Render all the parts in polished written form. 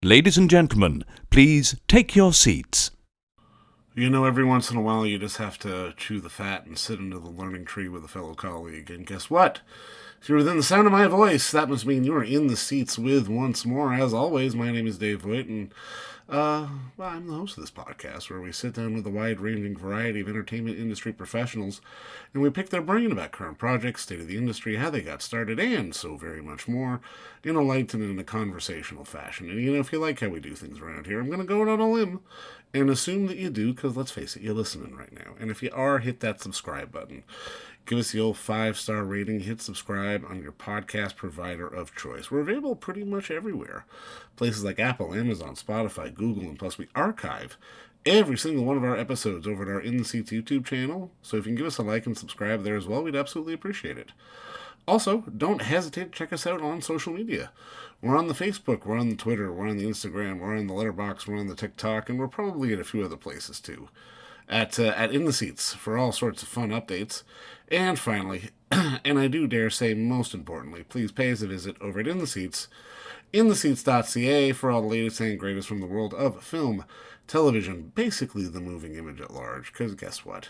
Ladies and gentlemen, please take your seats. You know, every once in a while you just have to chew the fat and sit under the learning tree with a fellow colleague. And guess what? If you're within the sound of my voice, that must mean you are in the seats with once more. As always, my name is Dave Voigt, and I'm the host of this podcast where we sit down with a wide-ranging variety of entertainment industry professionals and we pick their brain about current projects, state of the industry, how they got started, and so very much more in a light and in a conversational fashion. And you know, if you like how we do things around here, I'm going to go out on a limb and assume that you do, because let's face it, you're listening right now. And if you are, hit that subscribe button. Give us the old 5-star rating. Hit subscribe on your podcast provider of choice. We're available pretty much everywhere. Places like Apple, Amazon, Spotify, Google, and plus we archive every single one of our episodes over at our In the Seats YouTube channel. So if you can give us a like and subscribe there as well, we'd absolutely appreciate it. Also, don't hesitate to check us out on social media. We're on the Facebook, we're on the Twitter, we're on the Instagram, we're on the Letterboxd, we're on the TikTok, and we're probably at a few other places too. At In the Seats for all sorts of fun updates. And finally, and I do dare say most importantly, please pay us a visit over at In the Seats, intheseats.ca for all the latest and greatest from the world of film, television, basically the moving image at large. Because guess what?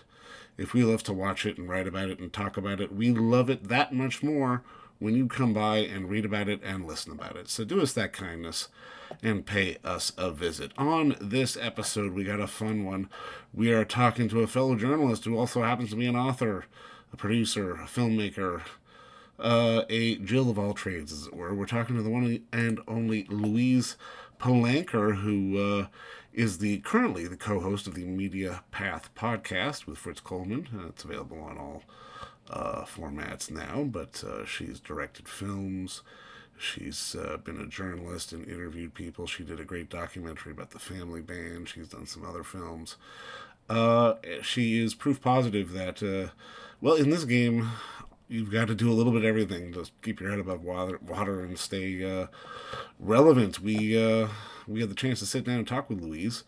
If we love to watch it and write about it and talk about it, we love it that much more when you come by and read about it and listen about it. So do us that kindness and pay us a visit. On this episode, we got a fun one. We are talking to a fellow journalist who also happens to be an author, a producer, a filmmaker, a Jill of all trades, as it were. We're talking to the one and only Louise Palanker, who is currently the co-host of the Media Path podcast with Fritz Coleman. It's available on all formats now, but she's directed films. She's been a journalist and interviewed people. She did a great documentary about the Family Band. She's done some other films. She is proof positive that, in this game, you've got to do a little bit of everything to keep your head above water and stay relevant. We had the chance to sit down and talk with Louise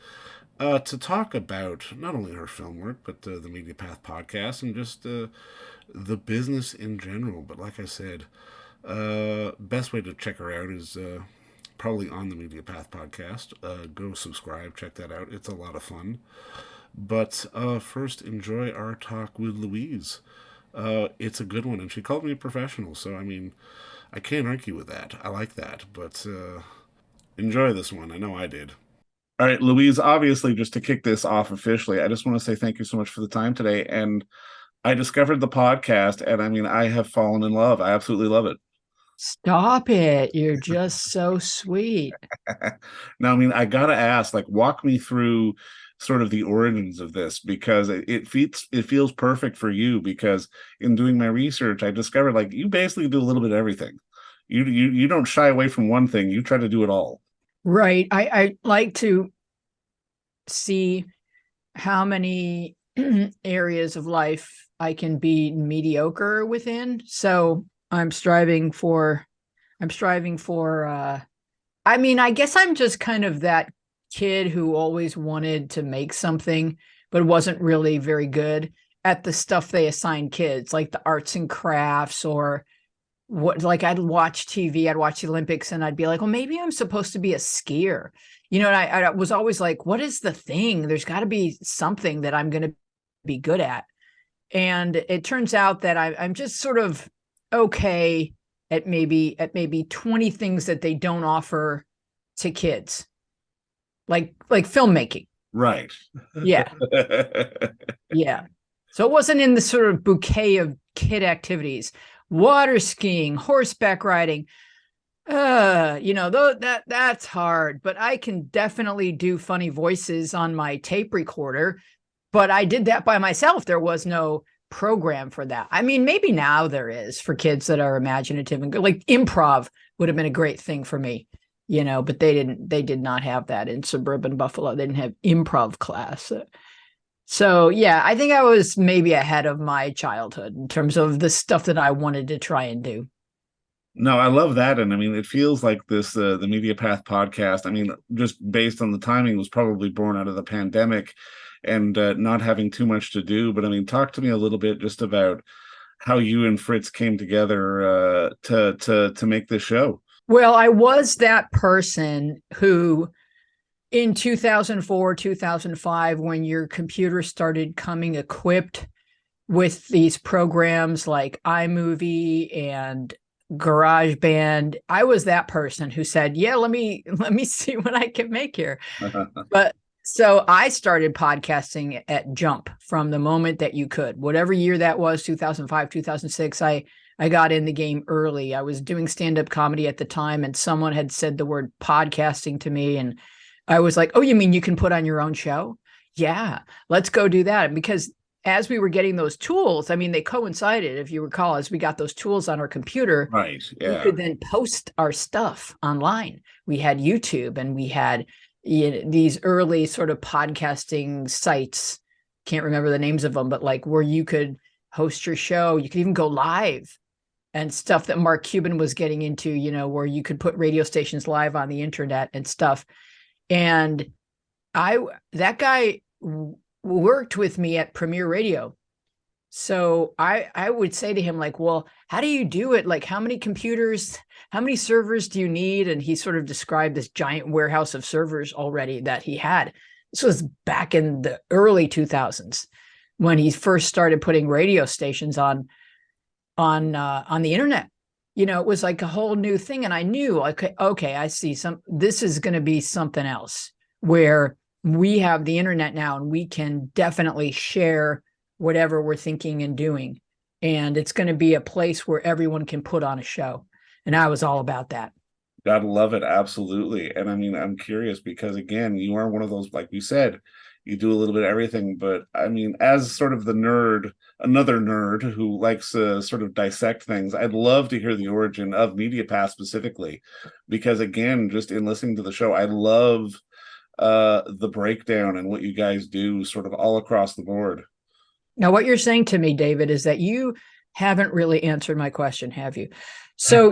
to talk about not only her film work, but the Media Path podcast and just the business in general. But like I said, best way to check her out is probably on the Media Path podcast. Go subscribe, check that out. It's a lot of fun. But first, enjoy our talk with Louise. It's a good one, and she called me a professional, so I mean, I can't argue with that. I like that, but enjoy this one. I know I did. All right, Louise, obviously, just to kick this off officially, I just want to say thank you so much for the time today. And I discovered the podcast, and I mean, I have fallen in love. I absolutely love it. Stop it. You're just so sweet. Now, I mean, I got to ask, walk me through sort of the origins of this, because it feels perfect for you, because in doing my research, I discovered, you basically do a little bit of everything. You don't shy away from one thing. You try to do it all. Right. I like to see how many areas of life I can be mediocre within. So I'm striving for, I guess I'm just kind of that kid who always wanted to make something, but wasn't really very good at the stuff they assign kids, like the arts and crafts, or what, I'd watch TV, I'd watch the Olympics, and I'd be like, well, maybe I'm supposed to be a skier. And I was always like, what is the thing? There's got to be something that I'm going to be good at. And it turns out that I'm just sort of okay at maybe 20 things that they don't offer to kids, like filmmaking. Right. Yeah. Yeah. So it wasn't in the sort of bouquet of kid activities. Water skiing, horseback riding, that's hard, but I can definitely do funny voices on my tape recorder. But I did that by myself. There was no program for that. I mean, maybe now there is for kids that are imaginative and good. Like improv would have been a great thing for me, but they did not have that in suburban Buffalo. They didn't have improv class. So yeah, I think I was maybe ahead of my childhood in terms of the stuff that I wanted to try and do. No, I love that. And I mean, it feels like this, the Media Path podcast, I mean, just based on the timing, was probably born out of the pandemic and not having too much to do. But I mean, talk to me a little bit just about how you and Fritz came together to make this show. Well, I was that person who in 2004, 2005, when your computer started coming equipped with these programs like iMovie and GarageBand, I was that person who said, "Yeah, let me see what I can make here." But so I started podcasting at Jump from the moment that you could. Whatever year that was, 2005, 2006, I got in the game early. I was doing stand-up comedy at the time, and someone had said the word podcasting to me, and I was like, "Oh, you mean you can put on your own show? Yeah, let's go do that." Because as we were getting those tools, I mean, they coincided, if you recall, as we got those tools on our computer, Right. we Yeah. could then post our stuff online. We had YouTube, and we had these early sort of podcasting sites. Can't remember the names of them, but like where you could host your show. You could even go live and stuff that Mark Cuban was getting into, where you could put radio stations live on the internet and stuff. And that guy worked with me at Premier Radio. So I would say to him, like, well, how do you do it? Like, how many computers, how many servers do you need? And he sort of described this giant warehouse of servers already that he had. This was back in the early 2000s when he first started putting radio stations on the internet. It was like a whole new thing. And I knew, okay, I see this is going to be something else where we have the internet now and we can definitely share whatever we're thinking and doing. And it's going to be a place where everyone can put on a show. And I was all about that. Gotta love it. Absolutely. And I mean, I'm curious because, again, you are one of those, like you said, you do a little bit of everything. But I mean, as sort of the nerd, another nerd who likes to sort of dissect things, I'd love to hear the origin of MediaPath specifically. Because, again, just in listening to the show, I love the breakdown and what you guys do sort of all across the board. Now, what you're saying to me, David, is that you haven't really answered my question, have you? So,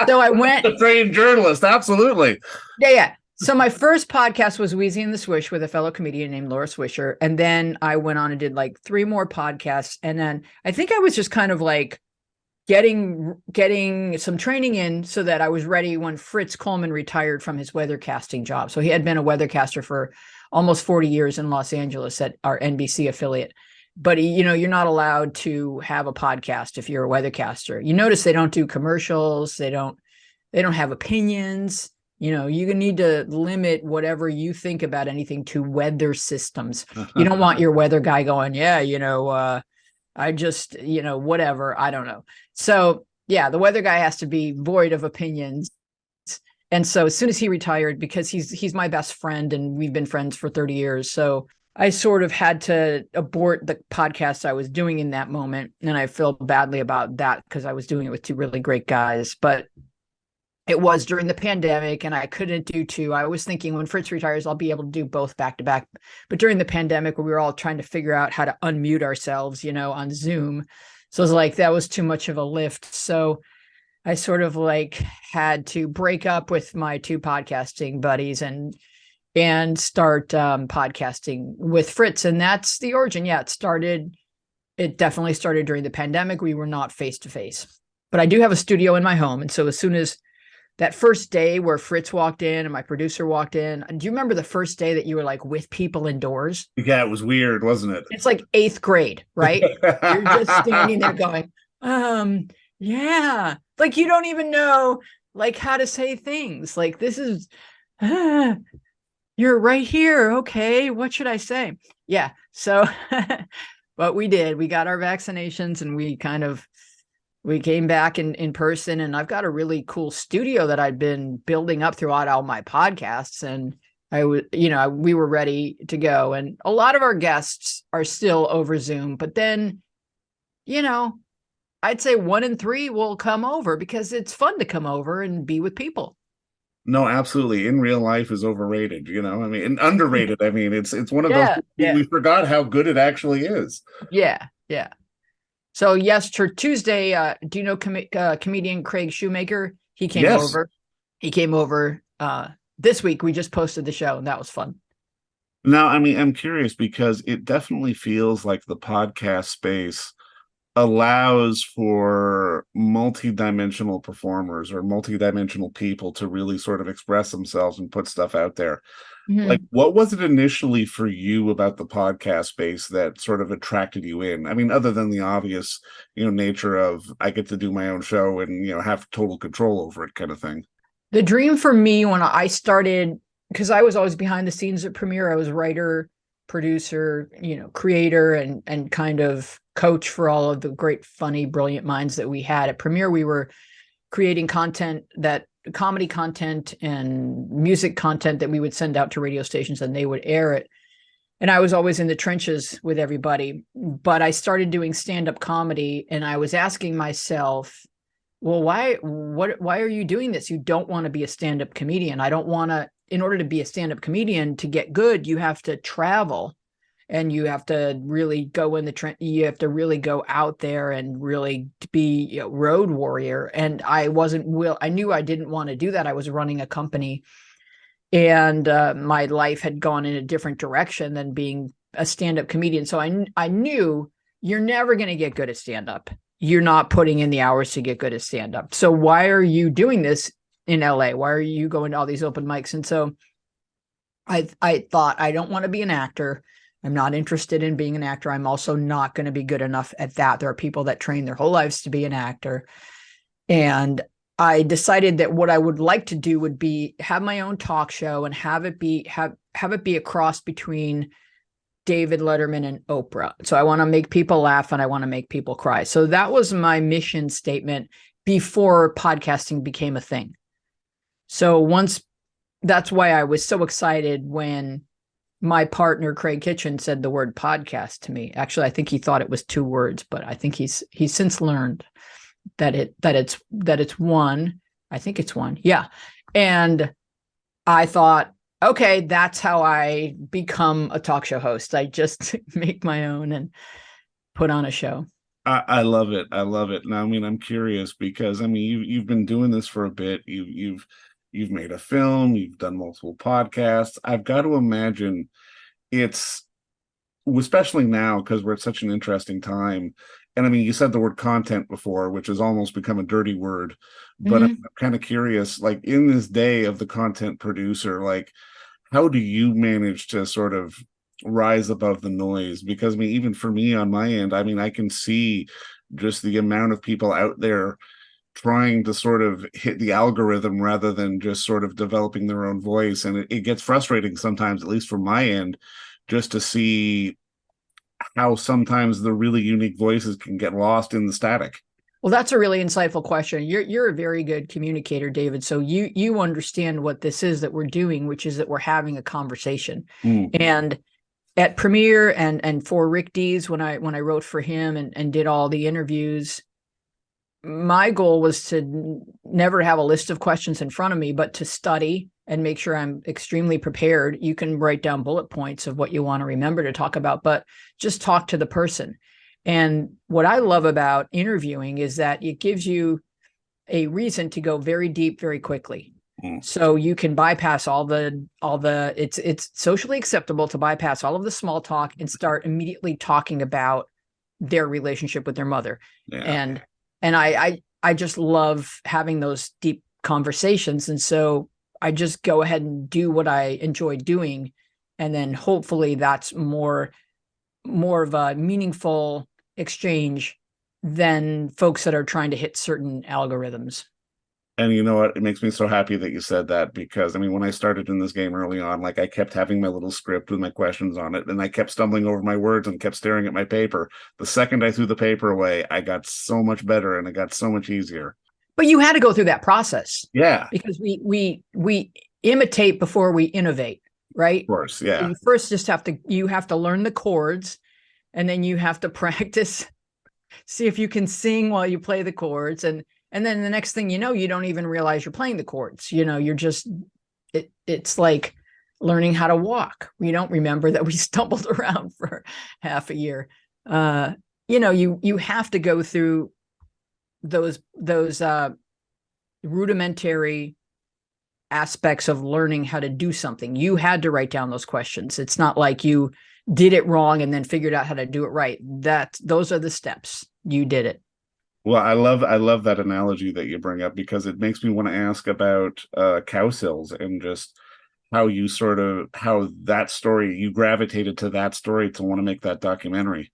so I went. The trained journalist, absolutely. Yeah. So my first podcast was Wheezy and the Swish with a fellow comedian named Laura Swisher. And then I went on and did like 3 more podcasts. And then I think I was just kind of like getting some training in so that I was ready when Fritz Coleman retired from his weathercasting job. So he had been a weathercaster for almost 40 years in Los Angeles at our NBC affiliate. But, you're not allowed to have a podcast if you're a weathercaster. You notice they don't do commercials. They don't have opinions. You need to limit whatever you think about anything to weather systems. You don't want your weather guy going, I just, whatever. I don't know. So, yeah, the weather guy has to be void of opinions. And so as soon as he retired, because he's my best friend and we've been friends for 30 years. So I sort of had to abort the podcast I was doing in that moment. And I feel badly about that because I was doing it with 2 really great guys. But it was during the pandemic and I couldn't do 2. I was thinking when Fritz retires, I'll be able to do both back to back. But during the pandemic, we were all trying to figure out how to unmute ourselves, on Zoom. So it was like, that was too much of a lift. So I sort of like had to break up with my 2 podcasting buddies and start podcasting with Fritz. And that's the origin. Yeah, it definitely started during the pandemic. We were not face to face, but I do have a studio in my home. And so as soon as that first day where Fritz walked in and my producer walked in, do you remember the first day that you were like with people indoors? Yeah, it was weird, wasn't it? It's like 8th grade, right? You're just standing there going, yeah. Like you don't even know like how to say things. Like this is, you're right here. Okay, what should I say? Yeah. So, but we did. We got our vaccinations and we came back in person, and I've got a really cool studio that I'd been building up throughout all my podcasts. And we were ready to go. And a lot of our guests are still over Zoom, but then, I'd say 1 in 3 will come over because it's fun to come over and be with people. No, absolutely. In real life is overrated, I mean, and underrated. I mean, it's one of those, we forgot how good it actually is. Yeah. Yeah. So yes, for Tuesday, do you know comedian Craig Shoemaker? He came over. He came over this week. We just posted the show and that was fun. Now, I mean, I'm curious because it definitely feels like the podcast space allows for multi-dimensional performers or multi-dimensional people to really sort of express themselves and put stuff out there. Like, Mhm. what was it initially for you about the podcast space that sort of attracted you in? I mean, other than the obvious, nature of I get to do my own show and, have total control over it kind of thing. The dream for me when I started, because I was always behind the scenes at Premiere, I was writer, producer, creator, and kind of coach for all of the great, funny, brilliant minds that we had at Premiere. We were creating comedy content and music content that we would send out to radio stations and they would air it. And I was always in the trenches with everybody. But I started doing stand-up comedy and I was asking myself, well, why are you doing this? You don't want to be a stand-up comedian. I don't want to, in order to be a stand-up comedian, to get good, you have to travel and you have to really go in the trend. You have to really go out there and really be a road warrior. And I knew I didn't want to do that. I was running a company and my life had gone in a different direction than being a stand-up comedian. So I knew you're never going to get good at stand-up. You're not putting in the hours to get good at stand-up. So why are you doing this in LA? Why are you going to all these open mics? And so I thought, I don't want to be an actor. I'm not interested in being an actor. I'm also not going to be good enough at that. There are people that train their whole lives to be an actor. And I decided that what I would like to do would be have my own talk show and have it be a cross between David Letterman and Oprah. So I want to make people laugh and I want to make people cry. So that was my mission statement before podcasting became a thing. So that's why I was so excited when my partner, Craig Kitchen, said the word podcast to me. Actually, I think he thought it was 2 words, but I think he's since learned that it's one. I think it's one. Yeah. And I thought, okay, that's how I become a talk show host. I just make my own and put on a show. I love it. I love it. Now, I mean, I'm curious because you've been doing this for a bit. You've made a film. You've done multiple podcasts. I've got to imagine it's, especially now because we're at such an interesting time. And I mean, you said the word content before, which has almost become a dirty word. But I'm kind of curious, like in this day of the content producer, like how do you manage to sort of rise above the noise? Because I mean, even for me on my end, I mean, I can see just the amount of people out there trying to sort of hit the algorithm rather than just sort of developing their own voice. And it gets frustrating sometimes, at least from my end, just to see how sometimes the really unique voices can get lost in the static. Well, that's a really insightful question. You're a very good communicator, David. So you understand what this is that we're doing, which is that we're having a conversation. And at Premiere and for Rick Dees, when I wrote for him and did all the interviews, my goal was to never have a list of questions in front of me, but to study and make sure I'm extremely prepared. You can write down bullet points of what you want to remember to talk about, but just talk to the person. And what I love about interviewing is that it gives you a reason to go very deep, very quickly. So you can bypass it's socially acceptable to bypass all of the small talk and start immediately talking about their relationship with their mother. Yeah. And I just love having those deep conversations. And so I just go ahead and do what I enjoy doing. And then hopefully that's more of a meaningful exchange than folks that are trying to hit certain algorithms. And you know what? It makes me so happy that you said that because, I mean, when I started in this game early on, like I kept having my little script with my questions on it and I kept stumbling over my words and kept staring at my paper. The second I threw the paper away, I got so much better and it got so much easier. But you had to go through that process. Yeah. Because we imitate before we innovate, right? Of course, yeah. So you first just have to learn the chords and then you have to practice, see if you can sing while you play the chords. And then the next thing you know, you don't even realize you're playing the chords. You're just, it's like learning how to walk. We don't remember that we stumbled around for half a year. You have to go through those rudimentary aspects of learning how to do something. You had to write down those questions. It's not like you did it wrong and then figured out how to do it right. Those are the steps. You did it. Well, I love that analogy that you bring up, because it makes me want to ask about cow sills, and just how that story, you gravitated to that story to want to make that documentary.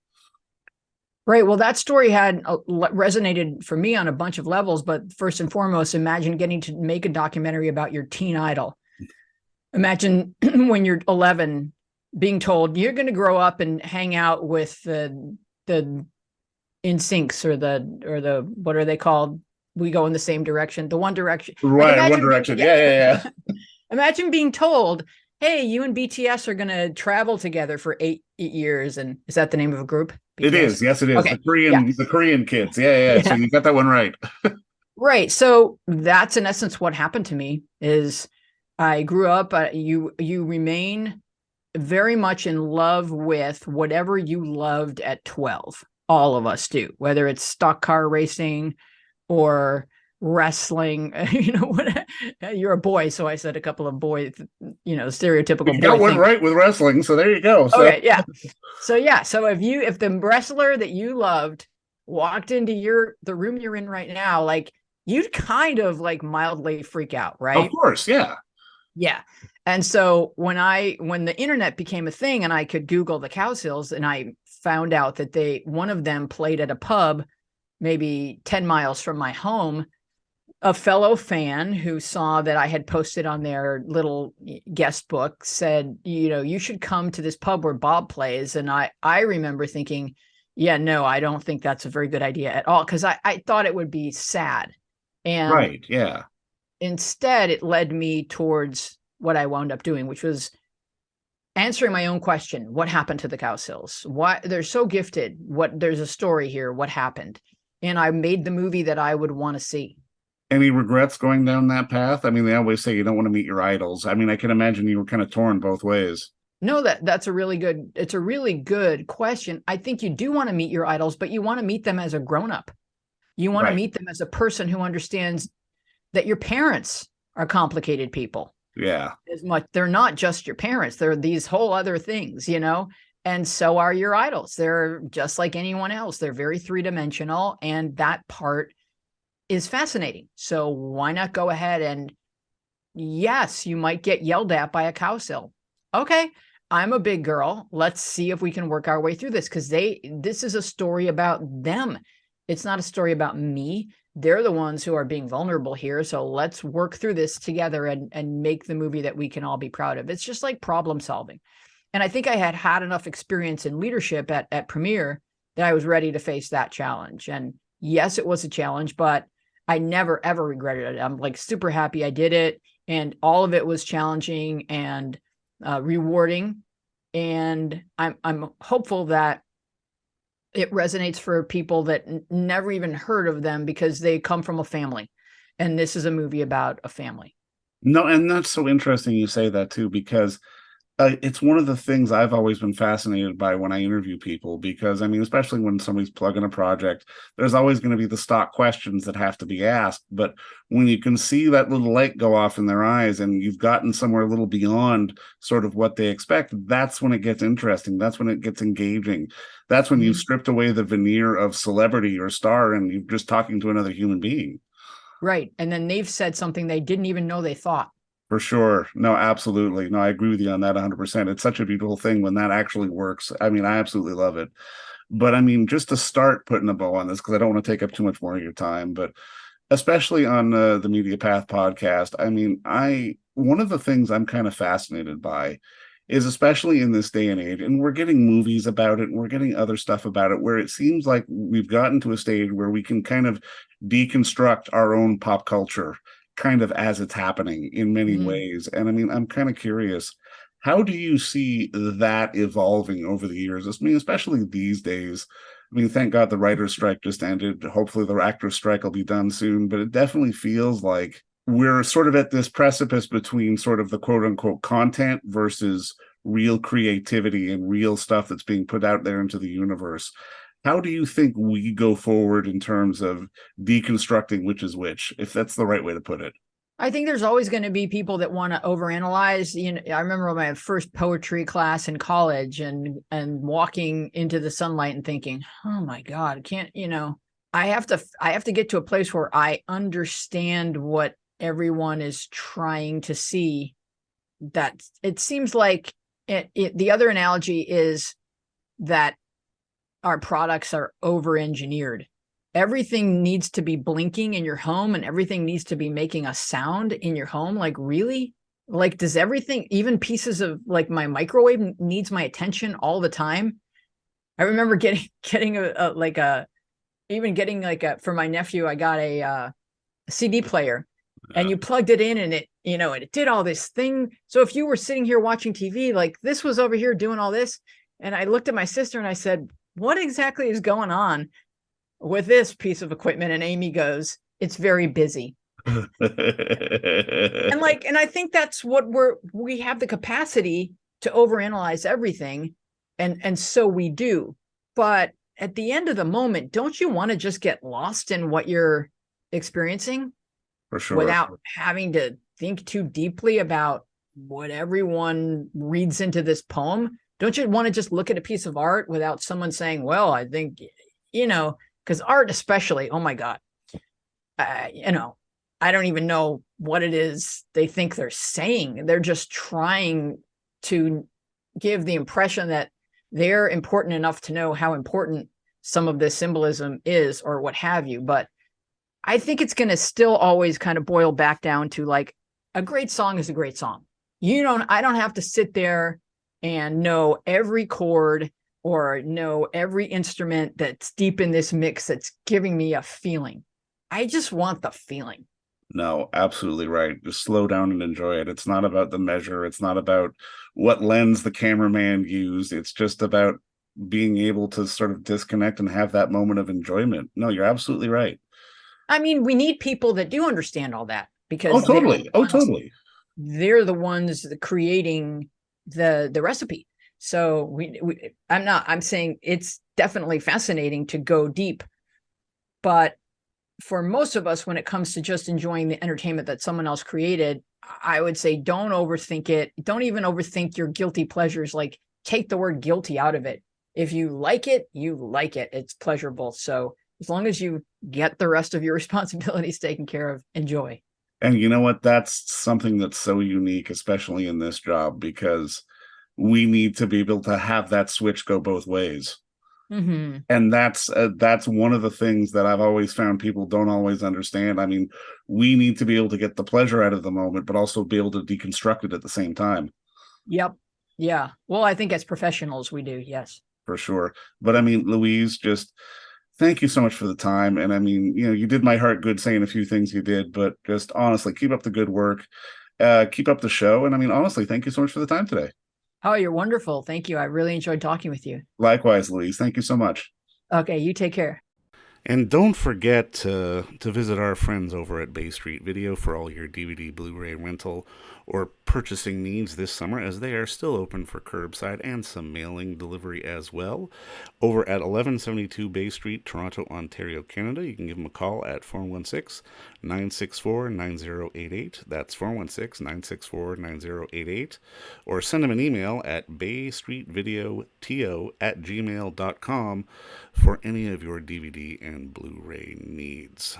Right. Well, that story had resonated for me on a bunch of levels. But first and foremost, imagine getting to make a documentary about your teen idol. Imagine when you're 11 being told you're going to grow up and hang out with the NSYNCs or the what are they called? We go in the same direction. The One Direction. Right, One Direction. Yeah. Imagine being told, "Hey, you and BTS are going to travel together for 8 years." And is that the name of a group? BTS? It is. Yes, it is. Okay. The Korean kids. Yeah. So you got that one right. Right. So that's in essence what happened to me. Is I grew up. You remain very much in love with whatever you loved at 12. All of us do, whether it's stock car racing or wrestling. You're a boy, so I said a couple of boys, stereotypical. You got one right with wrestling, so there you go. So. Okay, yeah. So if the wrestler that you loved walked into the room you're in right now, like, you'd kind of like mildly freak out, right? Of course, yeah. Yeah. And so when the internet became a thing and I could Google the Cowsills, and I found out that one of them played at a pub maybe 10 miles from my home, a fellow fan who saw that I had posted on their little guest book said, you should come to this pub where Bob plays. And I remember thinking, yeah, no, I don't think that's a very good idea at all, because I thought it would be sad. And right, yeah. Instead, it led me towards what I wound up doing, which was answering my own question. What happened to the Cowsills? Why they're so gifted? There's a story here. What happened? And I made the movie that I would want to see. Any regrets going down that path? I mean, they always say you don't want to meet your idols. I mean, I can imagine you were kind of torn both ways. No, it's a really good question. I think you do want to meet your idols, but you want to meet them as a grown-up. You want to meet them as a person who understands that your parents are complicated people. Yeah. They're not just your parents. They're these whole other things, and so are your idols. They're just like anyone else. They're very three-dimensional, and that part is fascinating. So why not go ahead and, yes, you might get yelled at by a cowsill. Okay, I'm a big girl. Let's see if we can work our way through this, because this is a story about them. It's not a story about me. They're the ones who are being vulnerable here. So let's work through this together and make the movie that we can all be proud of. It's just like problem solving. And I think I had enough experience in leadership at Premiere that I was ready to face that challenge. And yes, it was a challenge, but I never, ever regretted it. I'm like super happy I did it. And all of it was challenging and rewarding. And I'm hopeful that it resonates for people that never even heard of them because they come from a family. And this is a movie about a family. No, and that's so interesting you say that too, because it's one of the things I've always been fascinated by when I interview people, because, I mean, especially when somebody's plugging a project, there's always going to be the stock questions that have to be asked. But when you can see that little light go off in their eyes and you've gotten somewhere a little beyond sort of what they expect, that's when it gets interesting. That's when it gets engaging. That's when you've stripped away the veneer of celebrity or star and you're just talking to another human being. Right. And then they've said something they didn't even know they thought. For sure. No, absolutely. No, I agree with you on that 100%. It's such a beautiful thing when that actually works. I mean, I absolutely love it. But I mean, just to start putting a bow on this, because I don't want to take up too much more of your time, but especially on the Media Path podcast, I mean, one of the things I'm kind of fascinated by is, especially in this day and age, and we're getting movies about it, and we're getting other stuff about it, where it seems like we've gotten to a stage where we can kind of deconstruct our own pop culture kind of as it's happening in many ways. And I mean, I'm kind of curious, how do you see that evolving over the years? I mean, especially these days. I mean, thank God the writer's strike just ended. Hopefully the actor's strike will be done soon, but it definitely feels like we're sort of at this precipice between sort of the quote unquote content versus real creativity and real stuff that's being put out there into the universe. How do you think we go forward in terms of deconstructing which is which, if that's the right way to put it? I think there's always going to be people that want to overanalyze. I remember my first poetry class in college and walking into the sunlight and thinking, "Oh my God, I have to get to a place where I understand what everyone is trying to see." That it seems like the other analogy is that our products are over engineered. Everything needs to be blinking in your home and everything needs to be making a sound in your home. Like, really? Like, does everything, even pieces of like my microwave, needs my attention all the time? I remember getting for my nephew, I got a CD player, and you plugged it in and it did all this thing. So if you were sitting here watching TV, like this was over here doing all this. And I looked at my sister and I said, what exactly is going on with this piece of equipment? And Amy goes, it's very busy. And I think that's what we have the capacity to overanalyze everything. And so we do. But at the end of the moment, don't you want to just get lost in what you're experiencing? For sure. Without having to think too deeply about what everyone reads into this poem? Don't you want to just look at a piece of art without someone saying, well, I think, because art especially, oh my God, I don't even know what it is they think they're saying. They're just trying to give the impression that they're important enough to know how important some of this symbolism is or what have you. But I think it's going to still always kind of boil back down to like a great song is a great song. I don't have to sit there and know every chord or know every instrument that's deep in this mix that's giving me a feeling. I just want the feeling. No, absolutely right. Just slow down and enjoy it. It's not about the measure. It's not about what lens the cameraman used. It's just about being able to sort of disconnect and have that moment of enjoyment. No, you're absolutely right. I mean, we need people that do understand all that because totally. Totally. They're the ones creating the recipe. So I'm saying it's definitely fascinating to go deep, but for most of us, when it comes to just enjoying the entertainment that someone else created, I would say don't overthink it. Don't even overthink your guilty pleasures. Like, take the word guilty out of it. If you like it, you like it. It's pleasurable. So as long as you get the rest of your responsibilities taken care of, enjoy. And you know what? That's something that's so unique, especially in this job, because we need to be able to have that switch go both ways. Mm-hmm. And that's one of the things that I've always found people don't always understand. I mean, we need to be able to get the pleasure out of the moment, but also be able to deconstruct it at the same time. Yep. Yeah. Well, I think as professionals, we do. Yes. For sure. But I mean, Louise, just thank you so much for the time. And I mean, you did my heart good saying a few things you did, but just honestly, keep up the good work. Keep up the show. And I mean, honestly, thank you so much for the time today. Oh, you're wonderful. Thank you. I really enjoyed talking with you. Likewise, Louise. Thank you so much. Okay, you take care. And don't forget to visit our friends over at Bay Street Video for all your DVD, Blu-ray rental, or purchasing needs this summer, as they are still open for curbside and some mailing delivery as well. Over at 1172 Bay Street, Toronto, Ontario, Canada, you can give them a call at 416-964-9088. That's 416-964-9088. Or send them an email at baystreetvideoto@gmail.com for any of your DVD and Blu-ray needs.